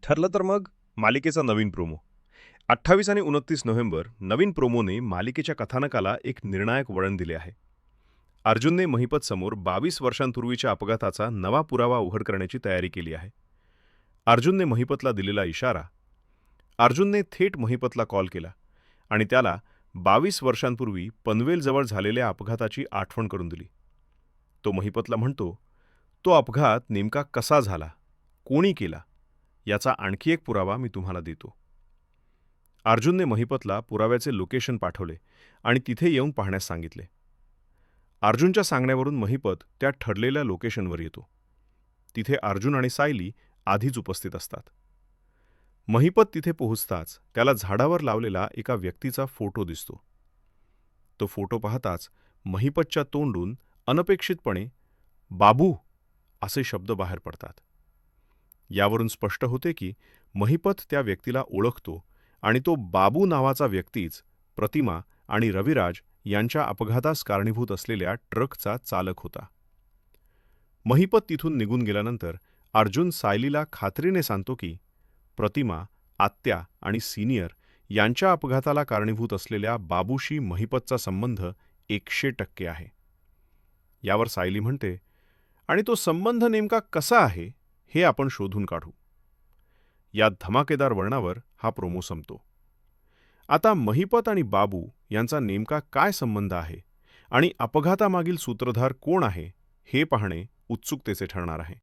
ठरलं तर मग मालिकेचा नवीन प्रोमो. 28 आणि 29 नोव्हेंबर नवीन प्रोमोने मालिकेच्या कथानकाला एक निर्णायक वळण दिले आहे. अर्जुनने महिपतसमोर 22 वर्षांपूर्वीच्या अपघाताचा नवा पुरावा उघड करण्याची तयारी केली आहे. अर्जुनने महिपतला दिलेला इशारा. अर्जुनने थेट महिपतला कॉल केला आणि त्याला 22 वर्षांपूर्वी पनवेलजवळ झालेल्या अपघाताची आठवण करून दिली. तो महिपतला म्हणतो, तो अपघात नेमका कसा झाला, कोणी केला, याचा आणखी एक पुरावा मी तुम्हाला देतो. अर्जुनने महिपतला पुराव्याचे लोकेशन पाठवले आणि तिथे येऊन पाहण्यास सांगितले. अर्जुनच्या सांगण्यावरून महिपत त्या ठरलेल्या लोकेशनवर येतो. तिथे अर्जुन आणि सायली आधीच उपस्थित असतात. महिपत तिथे पोहोचताच त्याला झाडावर लावलेला एका व्यक्तीचा फोटो दिसतो. तो फोटो पाहताच महिपतच्या तोंडून अनपेक्षितपणे बाबू असे शब्द बाहेर पडतात. यावरून स्पष्ट होते की महिपत त्या व्यक्तीला ओळखतो आणि तो बाबू नावाचा व्यक्तीच प्रतिमा आणि रविराज यांच्या अपघातास कारणीभूत असलेल्या ट्रकचा चालक होता. महिपत तिथून निघून गेल्यानंतर अर्जुन सायलीला खात्रीने सांगतो की प्रतिमा, आत्या आणि सिनियर यांच्या अपघाताला कारणीभूत असलेल्या बाबूशी महिपतचा संबंध 100% आहे. यावर सायली म्हणते, आणि तो संबंध नेमका कसा आहे हे आपण शोधून काढू. या धमाकेदार वळणावर हा प्रोमो संपतो. आता महिपत आणि बाबू यांचा नेमका काय संबंध आहे आणि अपघातामागील सूत्रधार कोण आहे हे पाहणे उत्सुकतेचे ठरणार आहे.